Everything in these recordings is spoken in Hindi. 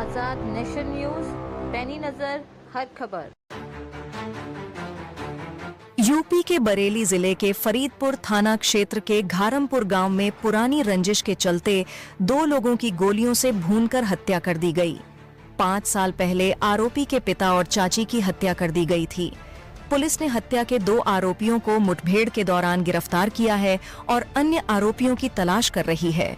आजाद नेशन न्यूज, पैनी नजर, हर खबर। यूपी के बरेली जिले के फरीदपुर थाना क्षेत्र के घारमपुर गांव में पुरानी रंजिश के चलते 2 लोगों की गोलियों से भूनकर हत्या कर दी गई। 5 साल पहले आरोपी के पिता और चाची की हत्या कर दी गई थी। पुलिस ने हत्या के 2 आरोपियों को मुठभेड़ के दौरान गिरफ्तार किया है और अन्य आरोपियों की तलाश कर रही है।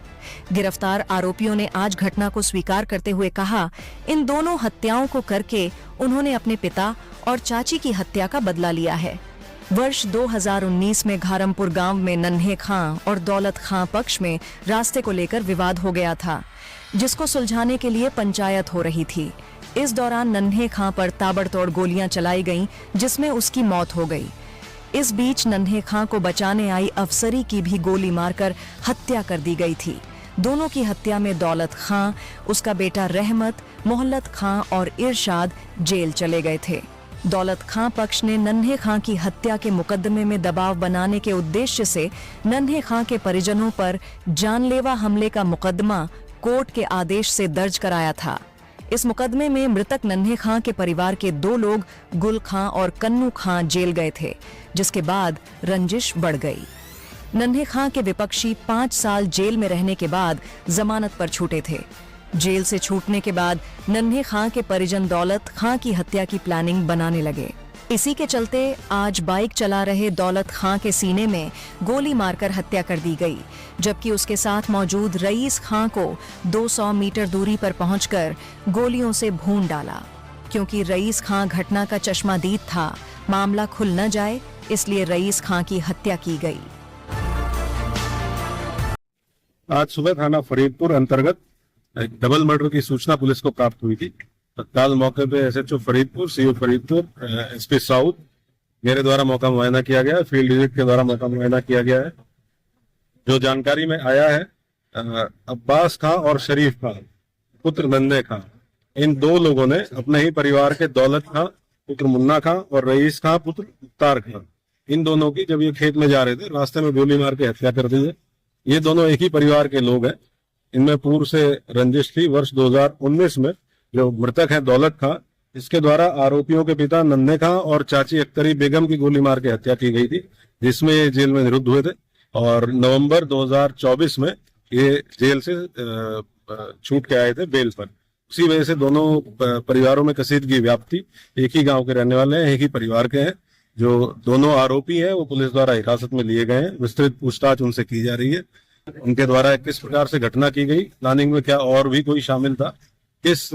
गिरफ्तार आरोपियों ने आज घटना को स्वीकार करते हुए कहा, इन दोनों हत्याओं को करके उन्होंने अपने पिता और चाची की हत्या का बदला लिया है। वर्ष 2019 में घारमपुर गांव में नन्हे खां और दौलत खां पक्ष में रास्ते को लेकर विवाद हो गया था, जिसको सुलझाने के लिए पंचायत हो रही थी। इस दौरान नन्हे खां पर ताबड़तोड़ गोलियां चलाई गईं, जिसमें उसकी मौत हो गई। इस बीच नन्हे खां को बचाने आई अफसरी की भी गोली मारकर हत्या कर दी गई थी। दोनों की हत्या में दौलत खां, उसका बेटा रहमत, मोहल्लत खां और इरशाद जेल चले गए थे। दौलत खां पक्ष ने नन्हे खां की हत्या के मुकदमे में दबाव बनाने के उद्देश्य से नन्हे खां के परिजनों पर जानलेवा हमले का मुकदमा कोर्ट के आदेश से दर्ज कराया था। इस मुकदमे में मृतक नन्हे खां के परिवार के 2 लोग गुल खां और कन्नू खां जेल गए थे, जिसके बाद रंजिश बढ़ गई। नन्हे खां के विपक्षी 5 साल जेल में रहने के बाद जमानत पर छूटे थे। जेल से छूटने के बाद नन्हे खां के परिजन दौलत खां की हत्या की प्लानिंग बनाने लगे। इसी के चलते आज बाइक चला रहे दौलत खां के सीने में गोली मारकर हत्या कर दी गई, जबकि उसके साथ मौजूद रईस खां को 200 मीटर दूरी पर पहुंचकर गोलियों से भून डाला। क्योंकि रईस खां घटना का चश्मादीद था, मामला खुल न जाए, इसलिए रईस खां की हत्या की गई। आज सुबह थाना फरीदपुर अंतर्गत एक डबल मर्डर की सूचना पुलिस को प्राप्त हुई थी। तत्काल मौके पे SHO Faridpur, CO Faridpur, SP south मेरे द्वारा मौका मुआयना किया गया है, फील्ड विजिट के द्वारा मौका मुआयना किया गया है। जो जानकारी में आया है, अब्बास खां और शरीफ खां पुत्र नंदे खां, इन 2 लोगों ने अपने ही परिवार के दौलत खां पुत्र मुन्ना खां और रईस खां पुत्र मुख्तार खां, इन दोनों की जब ये खेत में जा रहे थे, रास्ते में गोली मार के हत्या कर दी है। ये दोनों एक ही परिवार के लोग हैं। इनमें पूर्व से रंजिश थी। वर्ष 2019 में जो मृतक है दौलत खां, इसके द्वारा आरोपियों के पिता नन्हे खां और चाची अख्तरी बेगम की गोली मार के हत्या की गई थी, जिसमें ये जेल में निरुद्ध हुए थे। और नवंबर 2024 में ये जेल से छूट के आए थे बेल पर। उसी वजह से दोनों परिवारों में कसीदगी व्याप्ति। एक ही गांव के रहने वाले हैं, एक ही परिवार के हैं। जो दोनों आरोपी हैं वो पुलिस द्वारा हिरासत में लिए गए हैं। विस्तृत पूछताछ उनसे की जा रही है। उनके द्वारा किस प्रकार से घटना की गई, प्लानिंग में क्या और भी कोई शामिल था, किस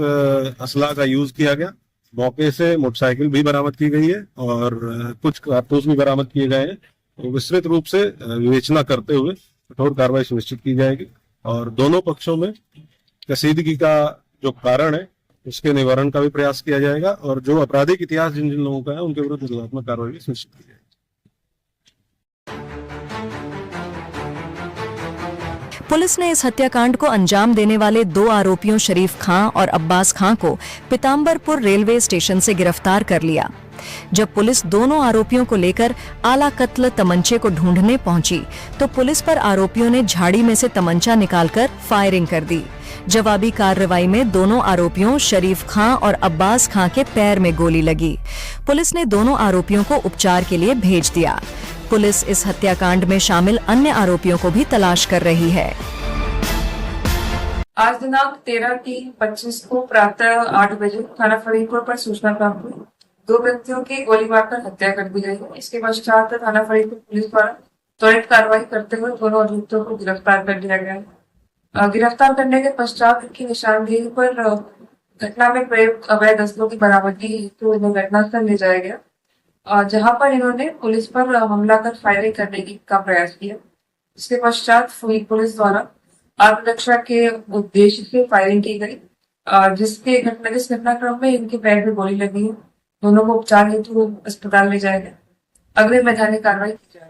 असला का यूज किया गया। मौके से मोटरसाइकिल भी बरामद की गई है और कुछ कारतूस भी बरामद किए गए हैं। तो विस्तृत रूप से विवेचना करते हुए कठोर कार्रवाई सुनिश्चित की जाएगी और दोनों पक्षों में कसीदगी का जो कारण है उसके निवारण का भी प्रयास किया जाएगा और जो आपराधिक इतिहास जिन जिन लोगों का है उनके विरुद्ध दंडात्मक कार्रवाई भी सुनिश्चित की जाएगी। पुलिस ने इस हत्याकांड को अंजाम देने वाले 2 आरोपियों शरीफ खां और अब्बास खां को पीताम्बरपुर रेलवे स्टेशन से गिरफ्तार कर लिया। जब पुलिस दोनों आरोपियों को लेकर आला कत्ल तमंचे को ढूंढने पहुंची, तो पुलिस पर आरोपियों ने झाड़ी में से तमंचा निकालकर फायरिंग कर दी। जवाबी कार्रवाई में दोनों आरोपियों शरीफ खां और अब्बास खां के पैर में गोली लगी। पुलिस ने दोनों आरोपियों को उपचार के लिए भेज दिया। पुलिस इस हत्याकांड में शामिल अन्य आरोपियों को भी तलाश कर रही है। आज दिनांक 13/3/25 को प्रातः 8 बजे थाना फरीदपुर पर सूचना प्राप्त हुई। 2 व्यक्तियों की गोली मारकर हत्या कर दी गई। इसके पश्चात थाना फरीदपुर पुलिस द्वारा त्वरित कार्रवाई करते हुए दोनों अभियुक्तों को गिरफ्तार कर लिया गया है। गिरफ्तार करने के पश्चात उनकी निशानदेही पर घटना में प्रयुक्त अवैध असलों की बरामदगी हेतु इन्हें घटनास्थल ले जाया गया, जहां पर इन्होंने पुलिस पर हमला कर फायरिंग करने का प्रयास किया। इसके पश्चात पुलिस द्वारा आत्मरक्षा के उद्देश्य से फायरिंग की गई, जिस घटनाक्रम में इनके पैर में गोली लगी है। दोनों को उपचार हेतु अस्पताल ले जाया गया। अगले वैधानिक कार्रवाई की जाएगी।